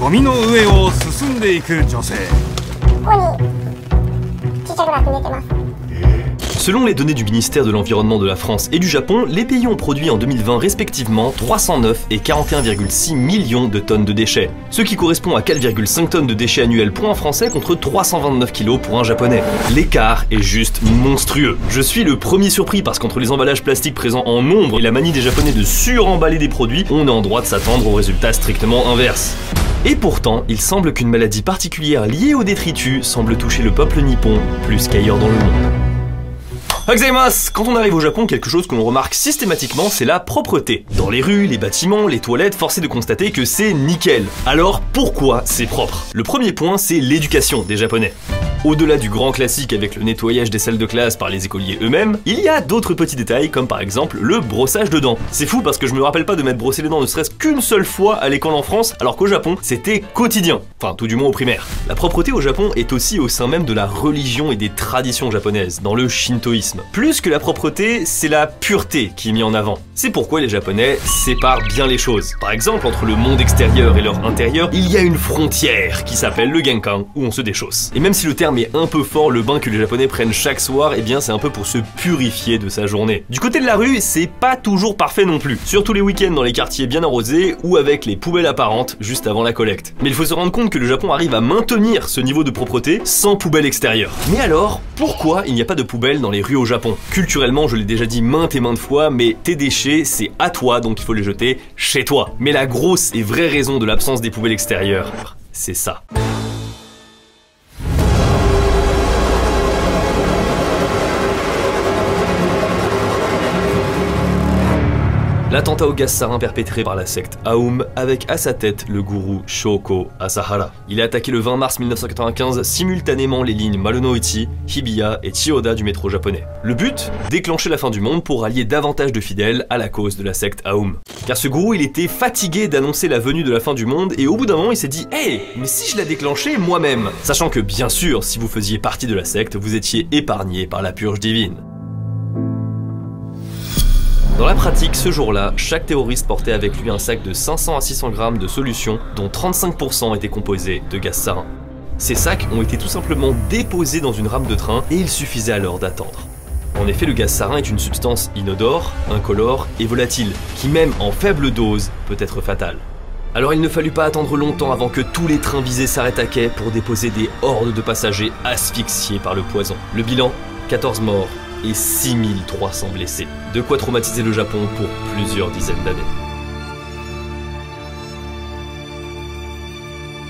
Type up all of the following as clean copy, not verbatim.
ゴミの上を進んでいく女性。ここにちっちゃくなって寝てます。Selon les données du ministère de l'Environnement de la France et du Japon, les pays ont produit en 2020 respectivement 309 et 41,6 millions de tonnes de déchets, ce qui correspond à 4,5 tonnes de déchets annuels pour un Français contre 329 kilos pour un Japonais. L'écart est juste monstrueux. Je suis le premier surpris parce qu'entre les emballages plastiques présents en nombre et la manie des Japonais de suremballer des produits, on est en droit de s'attendre au résultat strictement inverse. Et pourtant, il semble qu'une maladie particulière liée aux détritus semble toucher le peuple nippon plus qu'ailleurs dans le monde. Gozaimasu! Quand on arrive au Japon, quelque chose que l'on remarque systématiquement, c'est la propreté. Dans les rues, les bâtiments, les toilettes, force est de constater que c'est nickel. Alors, pourquoi c'est propre? Le premier point, c'est l'éducation des Japonais. Au-delà du grand classique avec le nettoyage des salles de classe par les écoliers eux-mêmes, il y a d'autres petits détails comme par exemple le brossage de dents. C'est fou parce que je me rappelle pas de m'être brossé les dents ne serait-ce qu'une seule fois à l'école en France, alors qu'au Japon, c'était quotidien. Enfin, tout du moins au primaire. La propreté au Japon est aussi au sein même de la religion et des traditions japonaises, dans le shintoïsme. Plus que la propreté, c'est la pureté qui est mise en avant. C'est pourquoi les Japonais séparent bien les choses. Par exemple, entre le monde extérieur et leur intérieur, il y a une frontière qui s'appelle le genkan, où on se déchausse. Et même si le terme est un peu fort, le bain que les Japonais prennent chaque soir, eh bien c'est un peu pour se purifier de sa journée. Du côté de la rue, c'est pas toujours parfait non plus. Surtout les week-ends dans les quartiers bien arrosés ou avec les poubelles apparentes juste avant la collecte. Mais il faut se rendre compte que le Japon arrive à maintenir ce niveau de propreté sans poubelle extérieure. Mais alors, pourquoi il n'y a pas de poubelle dans les rues au Japon? Culturellement, je l'ai déjà dit maintes et maintes fois, mais tes déchets, c'est à toi, donc il faut les jeter chez toi. Mais la grosse et vraie raison de l'absence des poubelles extérieures, c'est ça. L'attentat au gaz sarin perpétré par la secte Aum avec à sa tête le gourou Shoko Asahara. Il a attaqué le 20 mars 1995 simultanément les lignes Marunouchi, Hibiya et Chiyoda du métro japonais. Le but? Déclencher la fin du monde pour allier davantage de fidèles à la cause de la secte Aum. Car ce gourou, il était fatigué d'annoncer la venue de la fin du monde et au bout d'un moment il s'est dit « Hey, mais si je la déclenchais moi-même ?» Sachant que bien sûr, si vous faisiez partie de la secte, vous étiez épargné par la purge divine. Dans la pratique, ce jour-là, chaque terroriste portait avec lui un sac de 500 à 600 grammes de solution, dont 35% étaient composés de gaz sarin. Ces sacs ont été tout simplement déposés dans une rame de train et il suffisait alors d'attendre. En effet, le gaz sarin est une substance inodore, incolore et volatile, qui même en faible dose peut être fatale. Alors il ne fallut pas attendre longtemps avant que tous les trains visés s'arrêtent à quai pour déposer des hordes de passagers asphyxiés par le poison. Le bilan, 14 morts et 6300 blessés. De quoi traumatiser le Japon pour plusieurs dizaines d'années.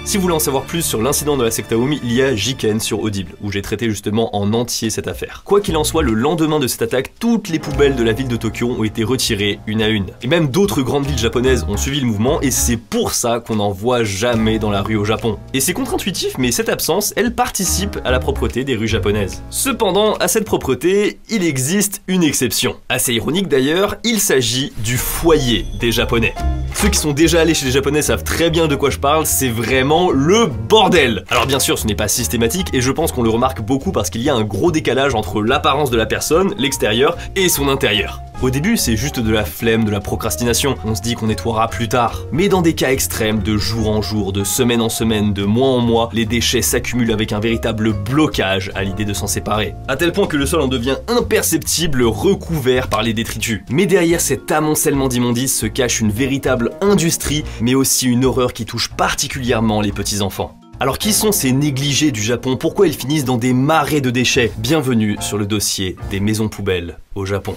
Si vous voulez en savoir plus sur l'incident de la secte Aum, il y a Jiken sur Audible, où j'ai traité justement en entier cette affaire. Quoi qu'il en soit, le lendemain de cette attaque, toutes les poubelles de la ville de Tokyo ont été retirées une à une. Et même d'autres grandes villes japonaises ont suivi le mouvement, et c'est pour ça qu'on n'en voit jamais dans la rue au Japon. Et c'est contre-intuitif, mais cette absence, elle participe à la propreté des rues japonaises. Cependant, à cette propreté, il existe une exception. Assez ironique d'ailleurs, il s'agit du foyer des Japonais. Ceux qui sont déjà allés chez les Japonais savent très bien de quoi je parle, c'est vraiment le bordel. Alors bien sûr, ce n'est pas systématique et je pense qu'on le remarque beaucoup parce qu'il y a un gros décalage entre l'apparence de la personne, l'extérieur, et son intérieur. Au début, c'est juste de la flemme, de la procrastination, on se dit qu'on nettoiera plus tard. Mais dans des cas extrêmes, de jour en jour, de semaine en semaine, de mois en mois, les déchets s'accumulent avec un véritable blocage à l'idée de s'en séparer. À tel point que le sol en devient imperceptible, recouvert par les détritus. Mais derrière cet amoncellement d'immondices se cache une véritable industrie, mais aussi une horreur qui touche particulièrement les petits-enfants. Alors qui sont ces négligés du Japon? Pourquoi ils finissent dans des marais de déchets? Bienvenue sur le dossier des maisons poubelles au Japon.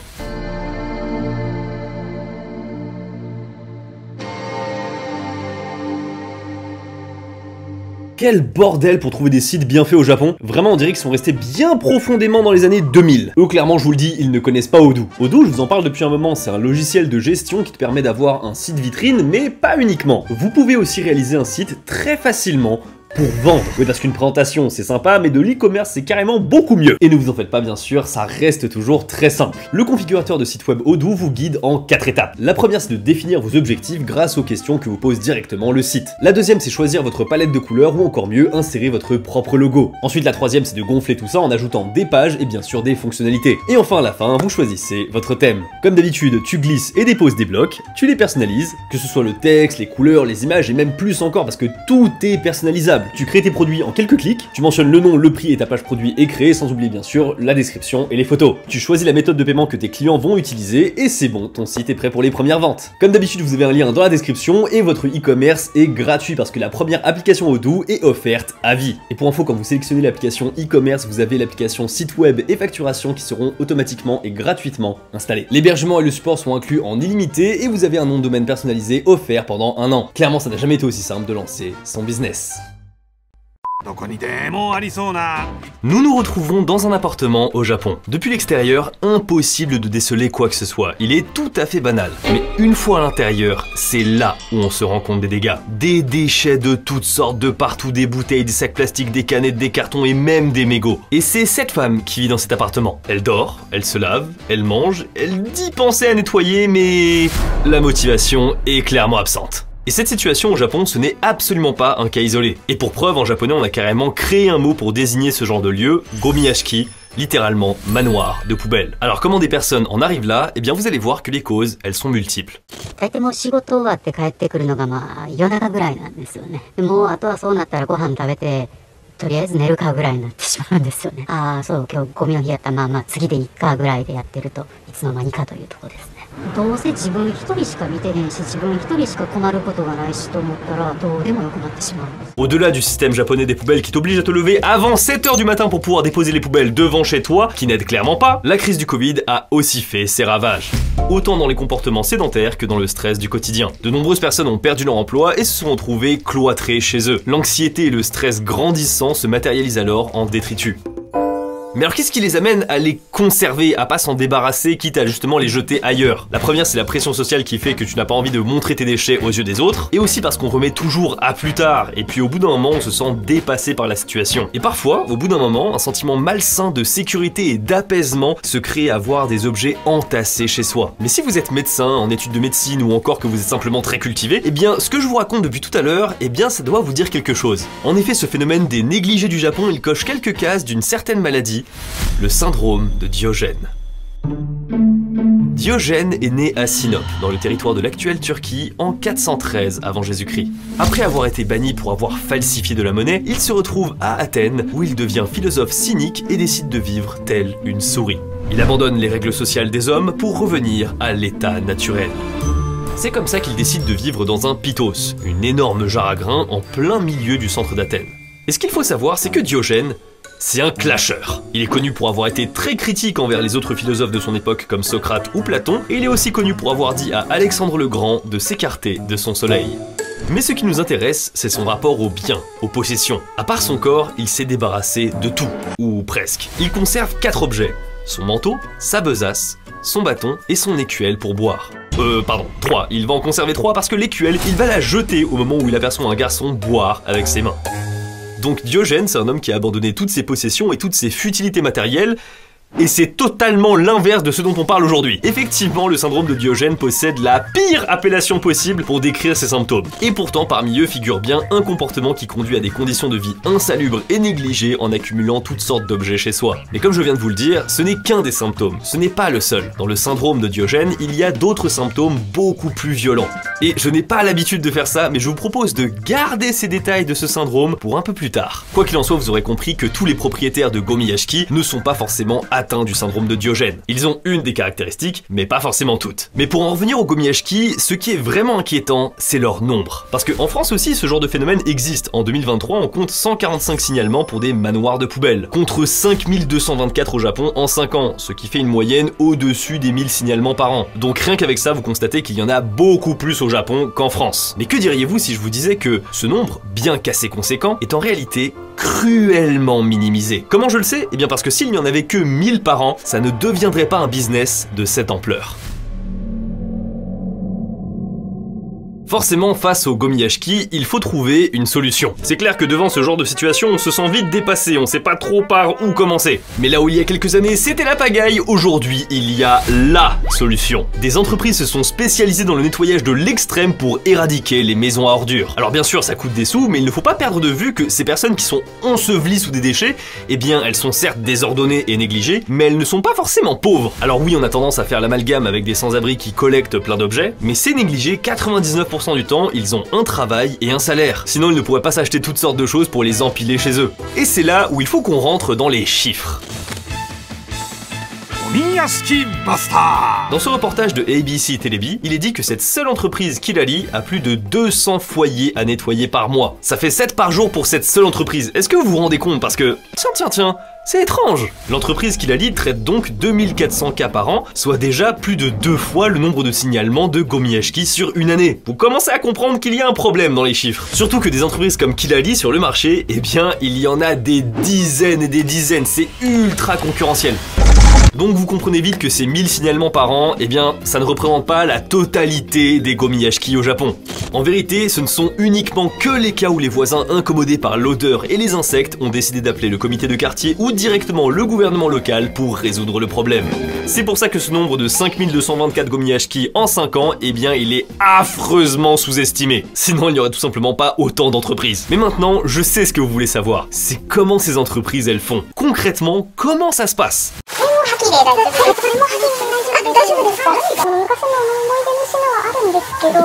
Quel bordel pour trouver des sites bien faits au Japon. Vraiment, on dirait qu'ils sont restés bien profondément dans les années 2000. Eux, clairement, je vous le dis, ils ne connaissent pas Odoo. Odoo, je vous en parle depuis un moment, c'est un logiciel de gestion qui te permet d'avoir un site vitrine, mais pas uniquement. Vous pouvez aussi réaliser un site très facilement pour vendre. Oui, parce qu'une présentation c'est sympa, mais de l'e-commerce c'est carrément beaucoup mieux. Et ne vous en faites pas bien sûr, ça reste toujours très simple. Le configurateur de site web Odoo vous guide en 4 étapes. La première c'est de définir vos objectifs grâce aux questions que vous pose directement le site. La deuxième c'est choisir votre palette de couleurs ou encore mieux insérer votre propre logo. Ensuite la troisième c'est de gonfler tout ça en ajoutant des pages et bien sûr des fonctionnalités. Et enfin à la fin vous choisissez votre thème. Comme d'habitude tu glisses et déposes des blocs, tu les personnalises, que ce soit le texte, les couleurs, les images et même plus encore parce que tout est personnalisable. Tu crées tes produits en quelques clics, tu mentionnes le nom, le prix et ta page produit est créée sans oublier bien sûr la description et les photos. Tu choisis la méthode de paiement que tes clients vont utiliser et c'est bon, ton site est prêt pour les premières ventes. Comme d'habitude vous avez un lien dans la description et votre e-commerce est gratuit parce que la première application Odoo est offerte à vie. Et pour info, quand vous sélectionnez l'application e-commerce, vous avez l'application site web et facturation qui seront automatiquement et gratuitement installés. L'hébergement et le support sont inclus en illimité et vous avez un nom de domaine personnalisé offert pendant 1 an. Clairement ça n'a jamais été aussi simple de lancer son business. Nous nous retrouvons dans un appartement au Japon. Depuis l'extérieur, impossible de déceler quoi que ce soit. Il est tout à fait banal. Mais une fois à l'intérieur, c'est là où on se rend compte des dégâts. Des déchets de toutes sortes, de partout, des bouteilles, des sacs plastiques, des canettes, des cartons et même des mégots. Et c'est cette femme qui vit dans cet appartement. Elle dort, elle se lave, elle mange, elle dit penser à nettoyer, mais la motivation est clairement absente. Et cette situation au Japon, ce n'est absolument pas un cas isolé. Et pour preuve, en japonais, on a carrément créé un mot pour désigner ce genre de lieu, gomiyashiki, littéralement manoir de poubelle. Alors comment des personnes en arrivent là? Eh bien vous allez voir que les causes, elles sont multiples. Au-delà du système japonais des poubelles qui t'oblige à te lever avant 7 h du matin pour pouvoir déposer les poubelles devant chez toi, qui n'aide clairement pas, la crise du Covid a aussi fait ses ravages. Autant dans les comportements sédentaires que dans le stress du quotidien. De nombreuses personnes ont perdu leur emploi et se sont retrouvées cloîtrées chez eux. L'anxiété et le stress grandissant se matérialisent alors en détritus. Mais alors qu'est-ce qui les amène à les conserver, à pas s'en débarrasser, quitte à justement les jeter ailleurs? La première c'est la pression sociale qui fait que tu n'as pas envie de montrer tes déchets aux yeux des autres, et aussi parce qu'on remet toujours à plus tard, et puis au bout d'un moment on se sent dépassé par la situation. Et parfois, au bout d'un moment, un sentiment malsain de sécurité et d'apaisement se crée à voir des objets entassés chez soi. Mais si vous êtes médecin, en études de médecine ou encore que vous êtes simplement très cultivé, eh bien ce que je vous raconte depuis tout à l'heure, eh bien ça doit vous dire quelque chose. En effet, ce phénomène des négligés du Japon, il coche quelques cases d'une certaine maladie, le syndrome de Diogène. Diogène est né à Sinop, dans le territoire de l'actuelle Turquie, en 413 avant Jésus-Christ. Après avoir été banni pour avoir falsifié de la monnaie, il se retrouve à Athènes, où il devient philosophe cynique et décide de vivre tel une souris. Il abandonne les règles sociales des hommes pour revenir à l'état naturel. C'est comme ça qu'il décide de vivre dans un pythos, une énorme jarre à grains en plein milieu du centre d'Athènes. Et ce qu'il faut savoir, c'est que Diogène, c'est un clasheur. Il est connu pour avoir été très critique envers les autres philosophes de son époque comme Socrate ou Platon, et il est aussi connu pour avoir dit à Alexandre le Grand de s'écarter de son soleil. Mais ce qui nous intéresse, c'est son rapport aux biens, aux possessions. À part son corps, il s'est débarrassé de tout, ou presque. Il conserve 4 objets, son manteau, sa besace, son bâton et son écuelle pour boire. Pardon, 3. Il va en conserver 3 parce que l'écuelle, il va la jeter au moment où il aperçoit un garçon boire avec ses mains. Donc Diogène, c'est un homme qui a abandonné toutes ses possessions et toutes ses futilités matérielles, et c'est totalement l'inverse de ce dont on parle aujourd'hui. Effectivement, le syndrome de Diogène possède la pire appellation possible pour décrire ses symptômes. Et pourtant, parmi eux figure bien un comportement qui conduit à des conditions de vie insalubres et négligées en accumulant toutes sortes d'objets chez soi. Mais comme je viens de vous le dire, ce n'est qu'un des symptômes, ce n'est pas le seul. Dans le syndrome de Diogène, il y a d'autres symptômes beaucoup plus violents. Et je n'ai pas l'habitude de faire ça, mais je vous propose de garder ces détails de ce syndrome pour un peu plus tard. Quoi qu'il en soit, vous aurez compris que tous les propriétaires de gomiyashiki ne sont pas forcément atteints du syndrome de Diogène. Ils ont une des caractéristiques, mais pas forcément toutes. Mais pour en revenir aux gomiyashiki, ce qui est vraiment inquiétant, c'est leur nombre. Parce qu'en France aussi, ce genre de phénomène existe. En 2023, on compte 145 signalements pour des manoirs de poubelles, contre 5224 au Japon en 5 ans, ce qui fait une moyenne au-dessus des 1000 signalements par an. Donc rien qu'avec ça, vous constatez qu'il y en a beaucoup plus au Japon qu'en France. Mais que diriez-vous si je vous disais que ce nombre, bien qu'assez conséquent, est en réalité cruellement minimisé? Comment je le sais? Eh bien parce que s'il n'y en avait que 1000 par an, ça ne deviendrait pas un business de cette ampleur. Forcément, face au Gomiyashiki, il faut trouver une solution. C'est clair que devant ce genre de situation, on se sent vite dépassé, on sait pas trop par où commencer. Mais là où il y a quelques années, c'était la pagaille, aujourd'hui, il y a LA solution. Des entreprises se sont spécialisées dans le nettoyage de l'extrême pour éradiquer les maisons à ordures. Alors bien sûr, ça coûte des sous, mais il ne faut pas perdre de vue que ces personnes qui sont ensevelies sous des déchets, eh bien, elles sont certes désordonnées et négligées, mais elles ne sont pas forcément pauvres. Alors oui, on a tendance à faire l'amalgame avec des sans-abri qui collectent plein d'objets, mais c'est négligé, 99% du temps, ils ont un travail et un salaire. Sinon, ils ne pourraient pas s'acheter toutes sortes de choses pour les empiler chez eux. Et c'est là où il faut qu'on rentre dans les chiffres. Dans ce reportage de ABC Telebi, il est dit que cette seule entreprise Kilali a plus de 200 foyers à nettoyer par mois. Ça fait 7 par jour pour cette seule entreprise. Est-ce que vous vous rendez compte? Parce que, tiens, c'est étrange. L'entreprise Kilali traite donc 2400 cas par an, soit déjà plus de 2 fois le nombre de signalements de Gomiyashiki sur une année. Vous commencez à comprendre qu'il y a un problème dans les chiffres. Surtout que des entreprises comme Kilali sur le marché, eh bien, il y en a des dizaines et des dizaines, c'est ultra concurrentiel. Donc vous comprenez vite que ces 1000 signalements par an, eh bien, ça ne représente pas la totalité des Gomiyashiki au Japon. En vérité, ce ne sont uniquement que les cas où les voisins incommodés par l'odeur et les insectes ont décidé d'appeler le comité de quartier ou directement le gouvernement local pour résoudre le problème. C'est pour ça que ce nombre de 5224 Gomiyashiki en 5 ans, eh bien, il est affreusement sous-estimé. Sinon, il n'y aurait tout simplement pas autant d'entreprises. Mais maintenant, je sais ce que vous voulez savoir. C'est comment ces entreprises, elles font. Concrètement, comment ça se passe?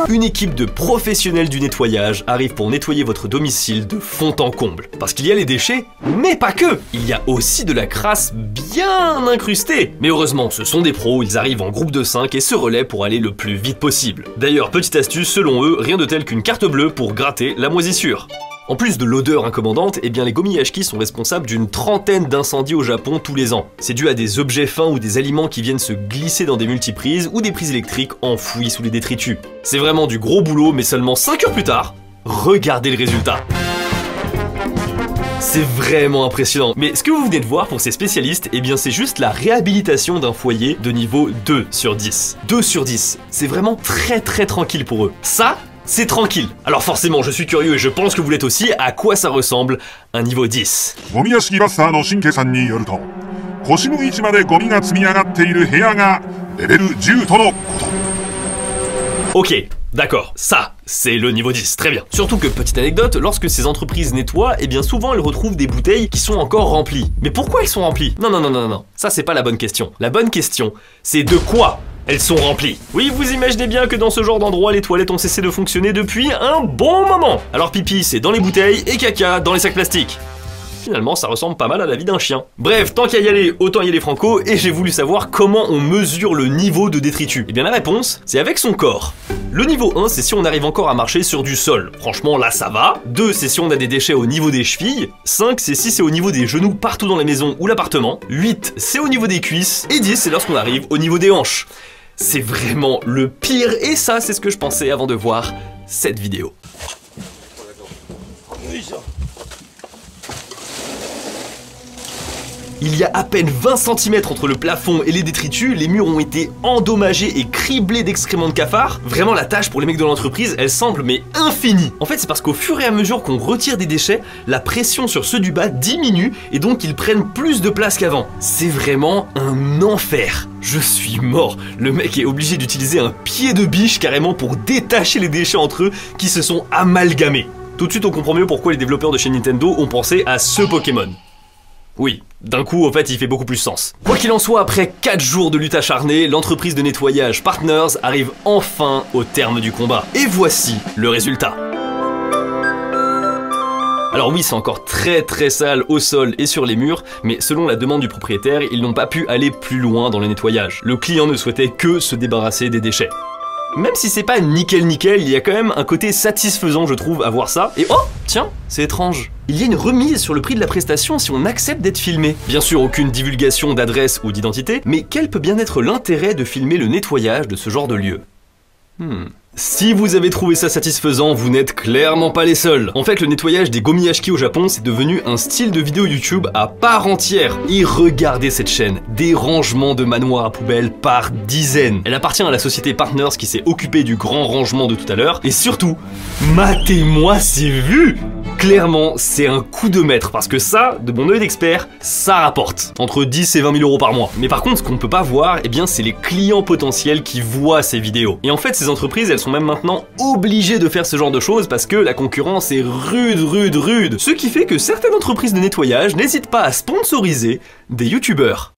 Une équipe de professionnels du nettoyage arrive pour nettoyer votre domicile de fond en comble. Parce qu'il y a les déchets, mais pas que. Il y a aussi de la crasse bien incrustée. Mais heureusement, ce sont des pros, ils arrivent en groupe de 5 et se relaient pour aller le plus vite possible. D'ailleurs, petite astuce, selon eux, rien de tel qu'une carte bleue pour gratter la moisissure. En plus de l'odeur incommodante, eh bien les Gomiyashiki sont responsables d'une trentaine d'incendies au Japon tous les ans. C'est dû à des objets fins ou des aliments qui viennent se glisser dans des multiprises ou des prises électriques enfouies sous les détritus. C'est vraiment du gros boulot, mais seulement 5 heures plus tard, regardez le résultat. C'est vraiment impressionnant. Mais ce que vous venez de voir pour ces spécialistes, eh bien c'est juste la réhabilitation d'un foyer de niveau 2 sur 10. 2 sur 10, c'est vraiment très tranquille pour eux. Ça, c'est tranquille. Alors forcément, je suis curieux et je pense que vous l'êtes aussi, à quoi ça ressemble un niveau 10. Ok, d'accord, ça, c'est le niveau 10, très bien. Surtout que, petite anecdote, lorsque ces entreprises nettoient, eh bien souvent elles retrouvent des bouteilles qui sont encore remplies. Mais pourquoi elles sont remplies? Non, ça c'est pas la bonne question. La bonne question, c'est de quoi elles sont remplies. Oui, vous imaginez bien que dans ce genre d'endroit, les toilettes ont cessé de fonctionner depuis un bon moment. Alors pipi, c'est dans les bouteilles et caca dans les sacs plastiques. Finalement, ça ressemble pas mal à la vie d'un chien. Bref, tant qu'à y aller, autant y aller franco, et j'ai voulu savoir comment on mesure le niveau de détritus. Et bien la réponse, c'est avec son corps. Le niveau 1, c'est si on arrive encore à marcher sur du sol. Franchement, là, ça va. 2, c'est si on a des déchets au niveau des chevilles. 5, c'est si c'est au niveau des genoux partout dans la maison ou l'appartement. 8, c'est au niveau des cuisses. Et 10, c'est lorsqu'on arrive au niveau des hanches. C'est vraiment le pire, et ça, c'est ce que je pensais avant de voir cette vidéo. Il y a à peine 20 cm entre le plafond et les détritus, les murs ont été endommagés et criblés d'excréments de cafards. Vraiment, la tâche pour les mecs de l'entreprise, elle semble mais infinie. En fait, c'est parce qu'au fur et à mesure qu'on retire des déchets, la pression sur ceux du bas diminue et donc ils prennent plus de place qu'avant. C'est vraiment un enfer. Je suis mort. Le mec est obligé d'utiliser un pied de biche carrément pour détacher les déchets entre eux qui se sont amalgamés. Tout de suite, on comprend mieux pourquoi les développeurs de chez Nintendo ont pensé à ce Pokémon. Oui, d'un coup, en fait, il fait beaucoup plus sens. Quoi qu'il en soit, après 4 jours de lutte acharnée, l'entreprise de nettoyage Partners arrive enfin au terme du combat. Et voici le résultat. Alors oui, c'est encore très sale au sol et sur les murs, mais selon la demande du propriétaire, ils n'ont pas pu aller plus loin dans le nettoyage. Le client ne souhaitait que se débarrasser des déchets. Même si c'est pas nickel, il y a quand même un côté satisfaisant, je trouve, à voir ça. Et oh, tiens, c'est étrange. Il y a une remise sur le prix de la prestation si on accepte d'être filmé. Bien sûr, aucune divulgation d'adresse ou d'identité, mais quel peut bien être l'intérêt de filmer le nettoyage de ce genre de lieu? Si vous avez trouvé ça satisfaisant, vous n'êtes clairement pas les seuls. En fait, le nettoyage des gomiyashiki au Japon, c'est devenu un style de vidéo YouTube à part entière. Et regardez cette chaîne, des rangements de manoirs à poubelles par dizaines. Elle appartient à la société Partners qui s'est occupée du grand rangement de tout à l'heure. Et surtout, matez-moi ces vues! Clairement, c'est un coup de maître parce que ça, de mon œil d'expert, ça rapporte entre 10 et 20 000 euros par mois. Mais par contre, ce qu'on ne peut pas voir, eh bien, c'est les clients potentiels qui voient ces vidéos. Et en fait, ces entreprises, elles sont même maintenant obligées de faire ce genre de choses parce que la concurrence est rude. Ce qui fait que certaines entreprises de nettoyage n'hésitent pas à sponsoriser des youtubeurs.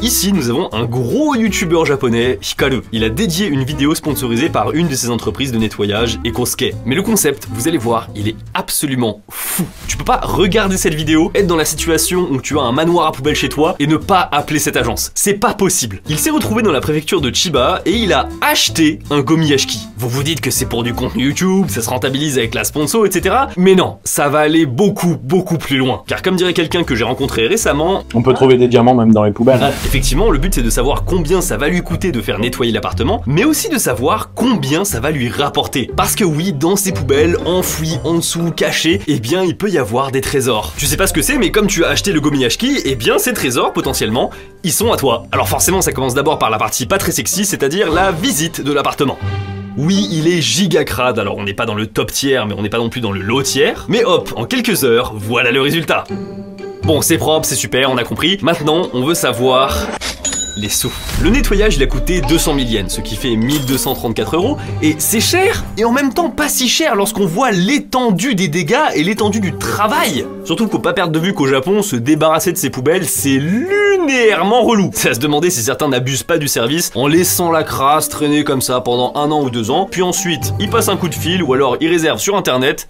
Ici, nous avons un gros youtubeur japonais, Hikaru. Il a dédié une vidéo sponsorisée par une de ses entreprises de nettoyage, Ekosuke. Mais le concept, vous allez voir, il est absolument fou. Tu peux pas regarder cette vidéo, être dans la situation où tu as un manoir à poubelle chez toi et ne pas appeler cette agence. C'est pas possible. Il s'est retrouvé dans la préfecture de Chiba et il a acheté un gomiyashiki. Vous vous dites que c'est pour du contenu YouTube, ça se rentabilise avec la sponsor, etc. Mais non, ça va aller beaucoup plus loin. Car comme dirait quelqu'un que j'ai rencontré récemment... On peut trouver des diamants même dans les poubelles. Effectivement, le but c'est de savoir combien ça va lui coûter de faire nettoyer l'appartement, mais aussi de savoir combien ça va lui rapporter. Parce que oui, dans ces poubelles, enfouies, en dessous, cachées, eh bien il peut y avoir des trésors. Tu sais pas ce que c'est, mais comme tu as acheté le gomiyashiki, eh bien ces trésors, potentiellement, ils sont à toi. Alors forcément, ça commence d'abord par la partie pas très sexy, c'est-à-dire la visite de l'appartement. Oui, il est giga crade, alors on n'est pas dans le top tiers, mais on n'est pas non plus dans le low tiers. Mais hop, en quelques heures, voilà le résultat. Bon, c'est propre, c'est super, on a compris. Maintenant, on veut savoir... les sous. Le nettoyage, il a coûté 200 000 yens, ce qui fait 1234 €, et c'est cher, et en même temps pas si cher lorsqu'on voit l'étendue des dégâts et l'étendue du travail. Surtout qu'il faut pas perdre de vue qu'au Japon, se débarrasser de ces poubelles, c'est lunairement relou. C'est à se demander si certains n'abusent pas du service en laissant la crasse traîner comme ça pendant 1 an ou 2 ans, puis ensuite, ils passent un coup de fil, ou alors ils réservent sur internet,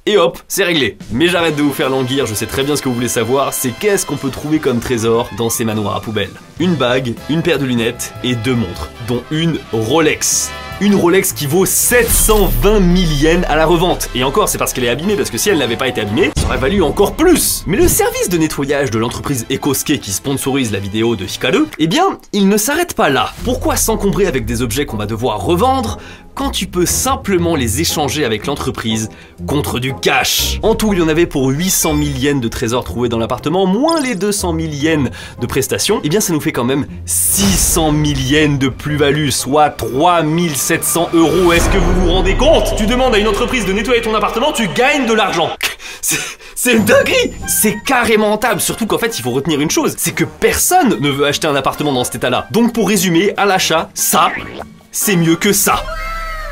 et hop, c'est réglé. Mais j'arrête de vous faire languir, je sais très bien ce que vous voulez savoir, c'est qu'est-ce qu'on peut trouver comme trésor dans ces manoirs à poubelle. Une bague, une paire de lunettes et 2 montres, dont une Rolex. Une Rolex qui vaut 720 000 yens à la revente. Et encore, c'est parce qu'elle est abîmée, parce que si elle n'avait pas été abîmée, ça aurait valu encore plus. Mais le service de nettoyage de l'entreprise Ekosuke qui sponsorise la vidéo de Hikaru, eh bien, il ne s'arrête pas là. Pourquoi s'encombrer avec des objets qu'on va devoir revendre quand tu peux simplement les échanger avec l'entreprise contre du cash? En tout, il y en avait pour 800 000 yens de trésors trouvés dans l'appartement, moins les 200 000 yens de prestations. Eh bien, ça nous fait quand même 600 000 yens de plus-value, soit 3700 €. Est-ce que vous vous rendez compte? Tu demandes à une entreprise de nettoyer ton appartement, tu gagnes de l'argent. C'est une dinguerie! C'est carrément rentable, surtout qu'en fait il faut retenir une chose, c'est que personne ne veut acheter un appartement dans cet état-là. Donc pour résumer, à l'achat, ça, c'est mieux que ça.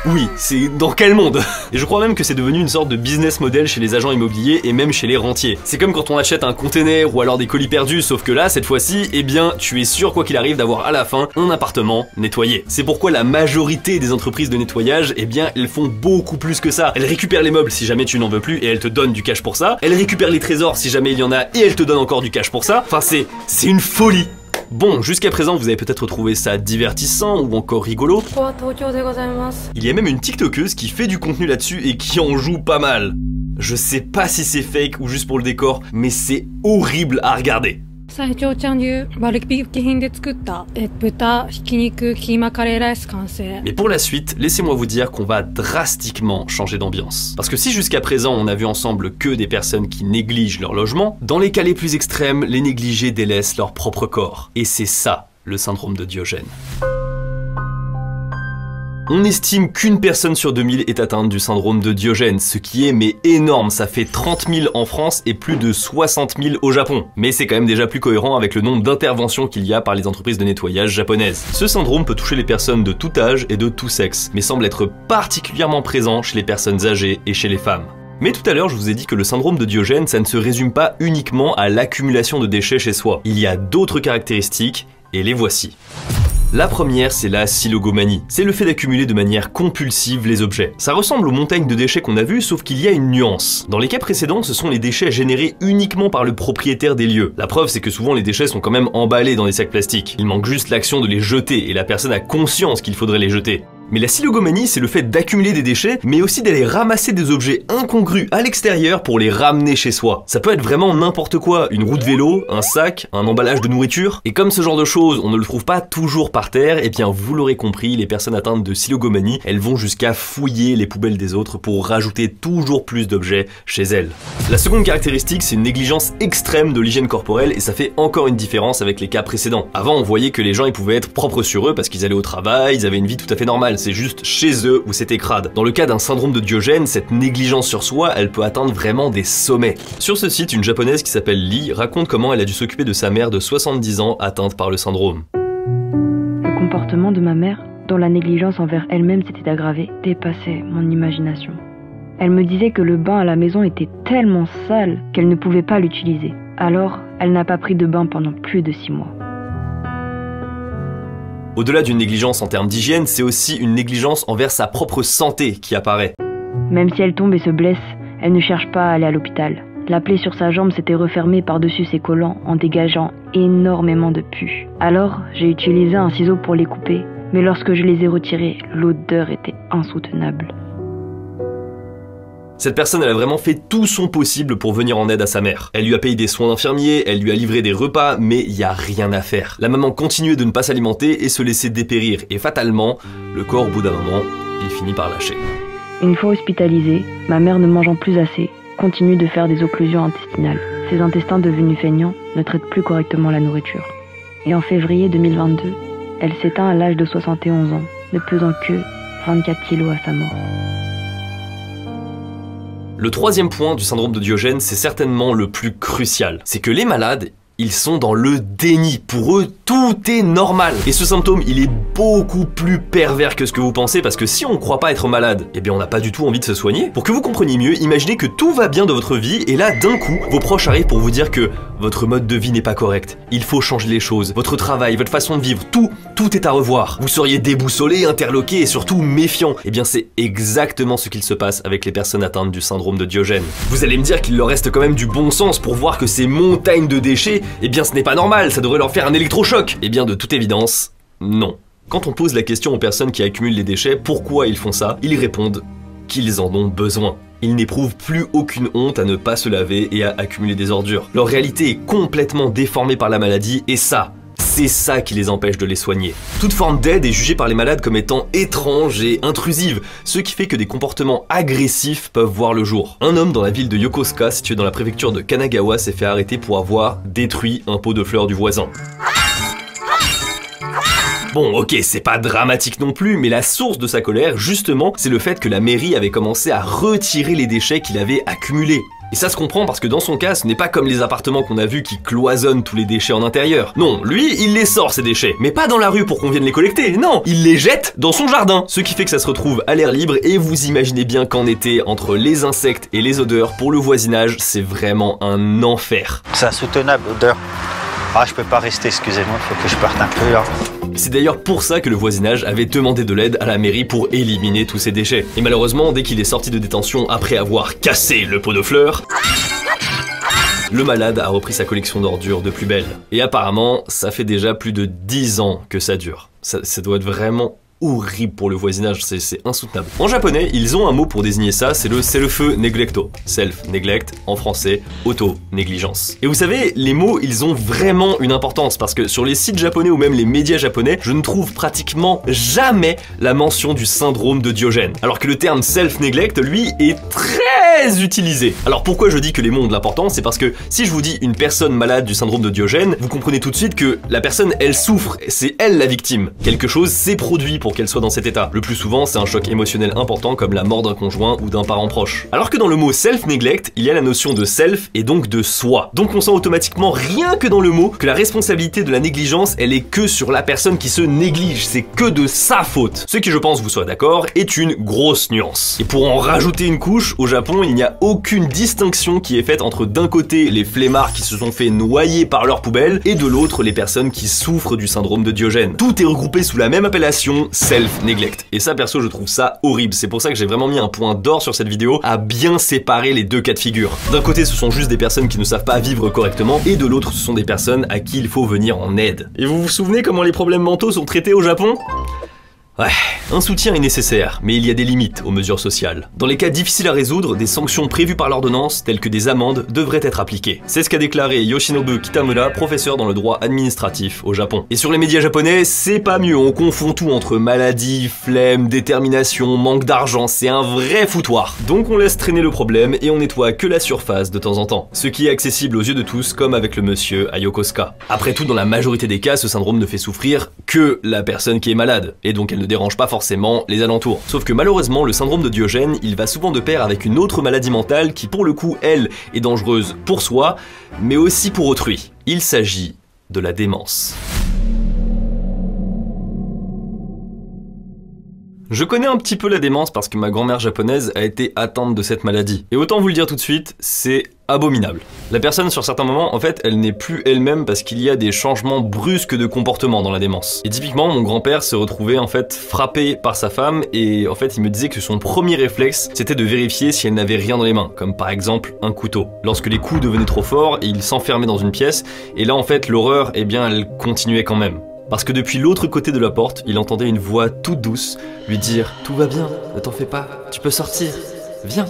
Oui, c'est dans quel monde? Et je crois même que c'est devenu une sorte de business model chez les agents immobiliers et même chez les rentiers. C'est comme quand on achète un container ou alors des colis perdus, sauf que là, cette fois-ci, eh bien, tu es sûr quoi qu'il arrive d'avoir à la fin un appartement nettoyé. C'est pourquoi la majorité des entreprises de nettoyage, eh bien, elles font beaucoup plus que ça. Elles récupèrent les meubles si jamais tu n'en veux plus et elles te donnent du cash pour ça. Elles récupèrent les trésors si jamais il y en a et elles te donnent encore du cash pour ça. Enfin, c'est une folie. Bon, jusqu'à présent, vous avez peut-être trouvé ça divertissant ou encore rigolo. Il y a même une TikTokeuse qui fait du contenu là-dessus et qui en joue pas mal. Je sais pas si c'est fake ou juste pour le décor, mais c'est horrible à regarder. Mais pour la suite, laissez-moi vous dire qu'on va drastiquement changer d'ambiance. Parce que si jusqu'à présent on a vu ensemble que des personnes qui négligent leur logement, dans les cas les plus extrêmes, les négligés délaissent leur propre corps. Et c'est ça, le syndrome de Diogène. On estime qu'une personne sur 2000 est atteinte du syndrome de Diogène, ce qui est mais énorme, ça fait 30 000 en France et plus de 60 000 au Japon. Mais c'est quand même déjà plus cohérent avec le nombre d'interventions qu'il y a par les entreprises de nettoyage japonaises. Ce syndrome peut toucher les personnes de tout âge et de tout sexe, mais semble être particulièrement présent chez les personnes âgées et chez les femmes. Mais tout à l'heure, je vous ai dit que le syndrome de Diogène, ça ne se résume pas uniquement à l'accumulation de déchets chez soi. Il y a d'autres caractéristiques, et les voici. La première, c'est la silogomanie. C'est le fait d'accumuler de manière compulsive les objets. Ça ressemble aux montagnes de déchets qu'on a vues, sauf qu'il y a une nuance. Dans les cas précédents, ce sont les déchets générés uniquement par le propriétaire des lieux. La preuve, c'est que souvent les déchets sont quand même emballés dans des sacs plastiques. Il manque juste l'action de les jeter, et la personne a conscience qu'il faudrait les jeter. Mais la silogomanie, c'est le fait d'accumuler des déchets, mais aussi d'aller ramasser des objets incongrus à l'extérieur pour les ramener chez soi. Ça peut être vraiment n'importe quoi, une roue de vélo, un sac, un emballage de nourriture. Et comme ce genre de choses, on ne le trouve pas toujours par terre, et bien vous l'aurez compris, les personnes atteintes de silogomanie, elles vont jusqu'à fouiller les poubelles des autres pour rajouter toujours plus d'objets chez elles. La seconde caractéristique, c'est une négligence extrême de l'hygiène corporelle, et ça fait encore une différence avec les cas précédents. Avant, on voyait que les gens ils pouvaient être propres sur eux parce qu'ils allaient au travail, ils avaient une vie tout à fait normale, c'est juste chez eux où c'était crade. Dans le cas d'un syndrome de Diogène, cette négligence sur soi, elle peut atteindre vraiment des sommets. Sur ce site, une japonaise qui s'appelle Lee raconte comment elle a dû s'occuper de sa mère de 70 ans atteinte par le syndrome. Le comportement de ma mère, dont la négligence envers elle-même s'était aggravée, dépassait mon imagination. Elle me disait que le bain à la maison était tellement sale qu'elle ne pouvait pas l'utiliser. Alors, elle n'a pas pris de bain pendant plus de 6 mois. Au-delà d'une négligence en termes d'hygiène, c'est aussi une négligence envers sa propre santé qui apparaît. Même si elle tombe et se blesse, elle ne cherche pas à aller à l'hôpital. La plaie sur sa jambe s'était refermée par-dessus ses collants en dégageant énormément de pus. Alors, j'ai utilisé un ciseau pour les couper, mais lorsque je les ai retirés, l'odeur était insoutenable. Cette personne, elle a vraiment fait tout son possible pour venir en aide à sa mère. Elle lui a payé des soins d'infirmier, elle lui a livré des repas, mais il y a rien à faire. La maman continuait de ne pas s'alimenter et se laisser dépérir, et fatalement, le corps au bout d'un moment, il finit par lâcher. Une fois hospitalisée, ma mère ne mangeant plus assez, continue de faire des occlusions intestinales. Ses intestins devenus feignants ne traitent plus correctement la nourriture. Et en février 2022, elle s'éteint à l'âge de 71 ans, ne pesant que 24 kilos à sa mort. Le troisième point du syndrome de Diogène, c'est certainement le plus crucial. C'est que les malades, ils sont dans le déni. Pour eux, tout est normal. Et ce symptôme, il est beaucoup plus pervers que ce que vous pensez, parce que si on ne croit pas être malade, eh bien on n'a pas du tout envie de se soigner. Pour que vous compreniez mieux, imaginez que tout va bien dans votre vie, et là, d'un coup, vos proches arrivent pour vous dire que votre mode de vie n'est pas correct. Il faut changer les choses. Votre travail, votre façon de vivre, tout est à revoir. Vous seriez déboussolé, interloqué et surtout méfiant. Eh bien c'est exactement ce qu'il se passe avec les personnes atteintes du syndrome de Diogène. Vous allez me dire qu'il leur reste quand même du bon sens pour voir que ces montagnes de déchets, eh bien ce n'est pas normal, ça devrait leur faire un électrochoc. Eh bien de toute évidence, non. Quand on pose la question aux personnes qui accumulent les déchets, pourquoi ils font ça, ils répondent qu'ils en ont besoin. Ils n'éprouvent plus aucune honte à ne pas se laver et à accumuler des ordures. Leur réalité est complètement déformée par la maladie, et ça, c'est ça qui les empêche de les soigner. Toute forme d'aide est jugée par les malades comme étant étrange et intrusive, ce qui fait que des comportements agressifs peuvent voir le jour. Un homme dans la ville de Yokosuka, située dans la préfecture de Kanagawa, s'est fait arrêter pour avoir détruit un pot de fleurs du voisin. Bon, ok, c'est pas dramatique non plus, mais la source de sa colère, justement, c'est le fait que la mairie avait commencé à retirer les déchets qu'il avait accumulés. Et ça se comprend parce que dans son cas, ce n'est pas comme les appartements qu'on a vus qui cloisonnent tous les déchets en intérieur. Non, lui, il les sort ces déchets, mais pas dans la rue pour qu'on vienne les collecter, non, il les jette dans son jardin. Ce qui fait que ça se retrouve à l'air libre, et vous imaginez bien qu'en été, entre les insectes et les odeurs, pour le voisinage, c'est vraiment un enfer. C'est insoutenable, l'odeur. Ah, je peux pas rester, excusez-moi, faut que je parte un peu là. C'est d'ailleurs pour ça que le voisinage avait demandé de l'aide à la mairie pour éliminer tous ces déchets. Et malheureusement, dès qu'il est sorti de détention après avoir cassé le pot de fleurs, le malade a repris sa collection d'ordures de plus belle. Et apparemment, ça fait déjà plus de 10 ans que ça dure. Ça doit être vraiment horrible pour le voisinage, c'est insoutenable. En japonais, ils ont un mot pour désigner ça, c'est le self neglecto. Self-neglect, en français, auto-négligence. Et vous savez, les mots, ils ont vraiment une importance, parce que sur les sites japonais ou même les médias japonais, je ne trouve pratiquement jamais la mention du syndrome de Diogène. Alors que le terme self-neglect, lui, est très utilisé. Alors pourquoi je dis que les mots ont de l'importance? C'est parce que si je vous dis une personne malade du syndrome de Diogène, vous comprenez tout de suite que la personne, elle souffre, c'est elle la victime. Quelque chose s'est produit pour qu'elle soit dans cet état. Le plus souvent, c'est un choc émotionnel important comme la mort d'un conjoint ou d'un parent proche. Alors que dans le mot self-neglect, il y a la notion de self et donc de soi. Donc on sent automatiquement, rien que dans le mot, que la responsabilité de la négligence, elle est que sur la personne qui se néglige, c'est que de sa faute. Ce qui, je pense, vous serez d'accord, est une grosse nuance. Et pour en rajouter une couche, au Japon, il n'y a aucune distinction qui est faite entre d'un côté les flemmards qui se sont fait noyer par leur poubelle et de l'autre les personnes qui souffrent du syndrome de Diogène. Tout est regroupé sous la même appellation, self-neglect. Et ça, perso, je trouve ça horrible. C'est pour ça que j'ai vraiment mis un point d'or sur cette vidéo à bien séparer les deux cas de figure. D'un côté, ce sont juste des personnes qui ne savent pas vivre correctement, et de l'autre, ce sont des personnes à qui il faut venir en aide. Et vous vous souvenez comment les problèmes mentaux sont traités au Japon ? Ouais, un soutien est nécessaire, mais il y a des limites aux mesures sociales. Dans les cas difficiles à résoudre, des sanctions prévues par l'ordonnance, telles que des amendes, devraient être appliquées. C'est ce qu'a déclaré Yoshinobu Kitamura, professeur dans le droit administratif au Japon. Et sur les médias japonais, c'est pas mieux, on confond tout entre maladie, flemme, détermination, manque d'argent, c'est un vrai foutoir. Donc on laisse traîner le problème et on nettoie que la surface de temps en temps. Ce qui est accessible aux yeux de tous, comme avec le monsieur à Yokosuka. Après tout, dans la majorité des cas, ce syndrome ne fait souffrir que la personne qui est malade, et donc elle ne dérange pas forcément les alentours. Sauf que malheureusement, le syndrome de Diogène, il va souvent de pair avec une autre maladie mentale qui pour le coup, elle, est dangereuse pour soi, mais aussi pour autrui. Il s'agit de la démence. Je connais un petit peu la démence parce que ma grand-mère japonaise a été atteinte de cette maladie. Et autant vous le dire tout de suite, c'est abominable. La personne sur certains moments, en fait, elle n'est plus elle-même parce qu'il y a des changements brusques de comportement dans la démence. Et typiquement, mon grand-père se retrouvait en fait frappé par sa femme et en fait il me disait que son premier réflexe c'était de vérifier si elle n'avait rien dans les mains, comme par exemple un couteau. Lorsque les coups devenaient trop forts, il s'enfermait dans une pièce et là en fait l'horreur, eh bien elle continuait quand même. Parce que depuis l'autre côté de la porte, il entendait une voix toute douce lui dire « Tout va bien, ne t'en fais pas, tu peux sortir, viens ».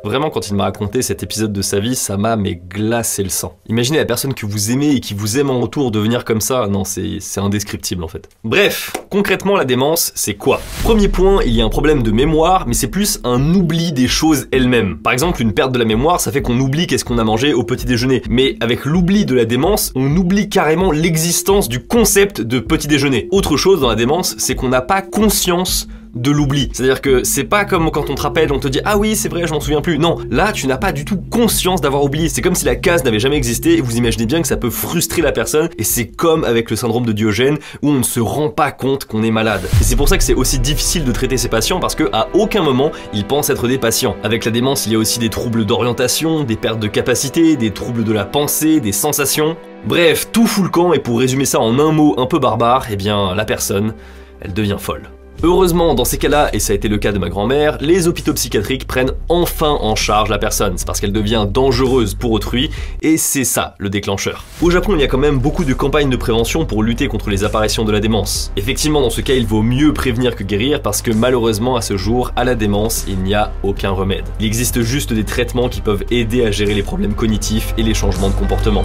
Vraiment, quand il m'a raconté cet épisode de sa vie, ça m'a glacé le sang. Imaginez la personne que vous aimez et qui vous aime en retour devenir comme ça, non, c'est indescriptible en fait. Bref, concrètement la démence, c'est quoi? Premier point, il y a un problème de mémoire, mais c'est plus un oubli des choses elles-mêmes. Par exemple, une perte de la mémoire, ça fait qu'on oublie qu'est-ce qu'on a mangé au petit déjeuner. Mais avec l'oubli de la démence, on oublie carrément l'existence du concept de petit déjeuner. Autre chose dans la démence, c'est qu'on n'a pas conscience de l'oubli. C'est-à-dire que c'est pas comme quand on te rappelle, on te dit « Ah oui, c'est vrai, je m'en souviens plus ». Non, là, tu n'as pas du tout conscience d'avoir oublié. C'est comme si la case n'avait jamais existé et vous imaginez bien que ça peut frustrer la personne et c'est comme avec le syndrome de Diogène où on ne se rend pas compte qu'on est malade. Et c'est pour ça que c'est aussi difficile de traiter ces patients parce qu'à aucun moment, ils pensent être des patients. Avec la démence, il y a aussi des troubles d'orientation, des pertes de capacité, des troubles de la pensée, des sensations. Bref, tout fout le camp et pour résumer ça en un mot un peu barbare, eh bien, la personne, elle devient folle. Heureusement, dans ces cas-là, et ça a été le cas de ma grand-mère, les hôpitaux psychiatriques prennent enfin en charge la personne. C'est parce qu'elle devient dangereuse pour autrui, et c'est ça le déclencheur. Au Japon, il y a quand même beaucoup de campagnes de prévention pour lutter contre les apparitions de la démence. Effectivement, dans ce cas, il vaut mieux prévenir que guérir, parce que malheureusement, à ce jour, à la démence, il n'y a aucun remède. Il existe juste des traitements qui peuvent aider à gérer les problèmes cognitifs et les changements de comportement.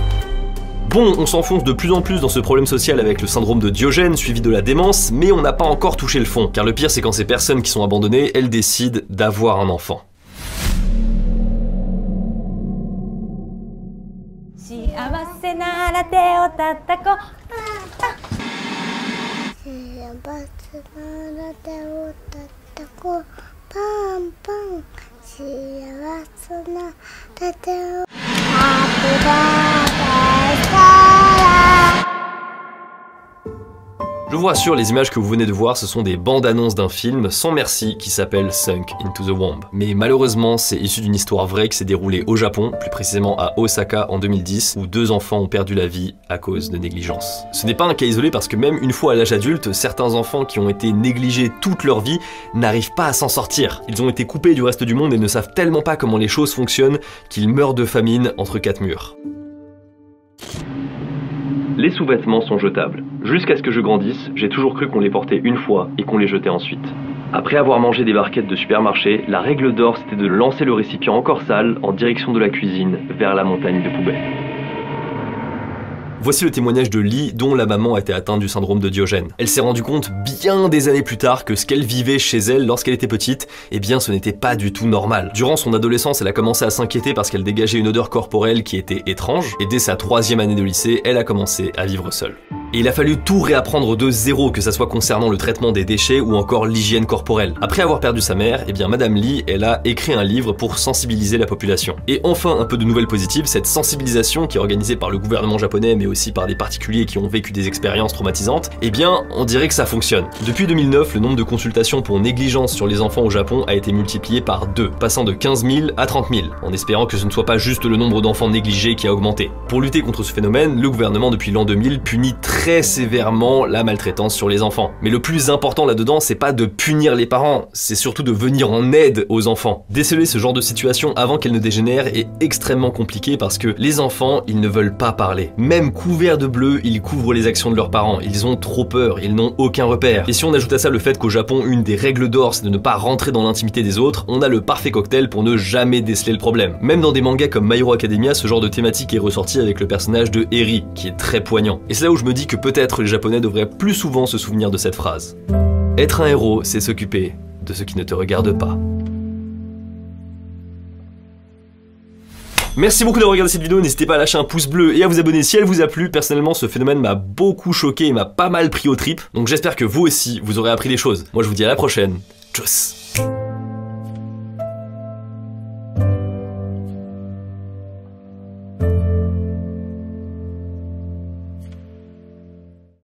Bon, on s'enfonce de plus en plus dans ce problème social avec le syndrome de Diogène suivi de la démence, mais on n'a pas encore touché le fond, car le pire c'est quand ces personnes qui sont abandonnées, elles décident d'avoir un enfant. Je vous rassure, les images que vous venez de voir, ce sont des bandes annonces d'un film sans merci qui s'appelle Sunk into the Womb. Mais malheureusement, c'est issu d'une histoire vraie qui s'est déroulée au Japon, plus précisément à Osaka en 2010, où 2 enfants ont perdu la vie à cause de négligence. Ce n'est pas un cas isolé parce que même une fois à l'âge adulte, certains enfants qui ont été négligés toute leur vie n'arrivent pas à s'en sortir. Ils ont été coupés du reste du monde et ne savent tellement pas comment les choses fonctionnent qu'ils meurent de famine entre 4 murs. Les sous-vêtements sont jetables. Jusqu'à ce que je grandisse, j'ai toujours cru qu'on les portait une fois et qu'on les jetait ensuite. Après avoir mangé des barquettes de supermarché, la règle d'or c'était de lancer le récipient encore sale en direction de la cuisine, vers la montagne de poubelles. Voici le témoignage de Lee, dont la maman a été atteinte du syndrome de Diogène. Elle s'est rendue compte bien des années plus tard que ce qu'elle vivait chez elle lorsqu'elle était petite, eh bien ce n'était pas du tout normal. Durant son adolescence, elle a commencé à s'inquiéter parce qu'elle dégageait une odeur corporelle qui était étrange, et dès sa 3e année de lycée, elle a commencé à vivre seule. Et il a fallu tout réapprendre de zéro, que ça soit concernant le traitement des déchets ou encore l'hygiène corporelle. Après avoir perdu sa mère, eh bien Madame Lee, elle a écrit un livre pour sensibiliser la population. Et enfin, un peu de nouvelles positives, cette sensibilisation qui est organisée par le gouvernement japonais, mais aussi par des particuliers qui ont vécu des expériences traumatisantes, eh bien, on dirait que ça fonctionne. Depuis 2009, le nombre de consultations pour négligence sur les enfants au Japon a été multiplié par 2, passant de 15 000 à 30 000, en espérant que ce ne soit pas juste le nombre d'enfants négligés qui a augmenté. Pour lutter contre ce phénomène, le gouvernement depuis l'an 2000 punit très très sévèrement la maltraitance sur les enfants. Mais le plus important là-dedans, c'est pas de punir les parents, c'est surtout de venir en aide aux enfants. Déceler ce genre de situation avant qu'elle ne dégénère est extrêmement compliqué parce que les enfants, ils ne veulent pas parler. Même couverts de bleu, ils couvrent les actions de leurs parents. Ils ont trop peur, ils n'ont aucun repère. Et si on ajoute à ça le fait qu'au Japon, une des règles d'or, c'est de ne pas rentrer dans l'intimité des autres, on a le parfait cocktail pour ne jamais déceler le problème. Même dans des mangas comme My Hero Academia, ce genre de thématique est ressorti avec le personnage de Eri, qui est très poignant. Et c'est là où je me dis que peut-être les Japonais devraient plus souvent se souvenir de cette phrase. Être un héros, c'est s'occuper de ce qui ne te regarde pas. Merci beaucoup d'avoir regardé cette vidéo, n'hésitez pas à lâcher un pouce bleu et à vous abonner si elle vous a plu. Personnellement, ce phénomène m'a beaucoup choqué et m'a pas mal pris aux tripes, donc j'espère que vous aussi, vous aurez appris des choses. Moi je vous dis à la prochaine, tchuss.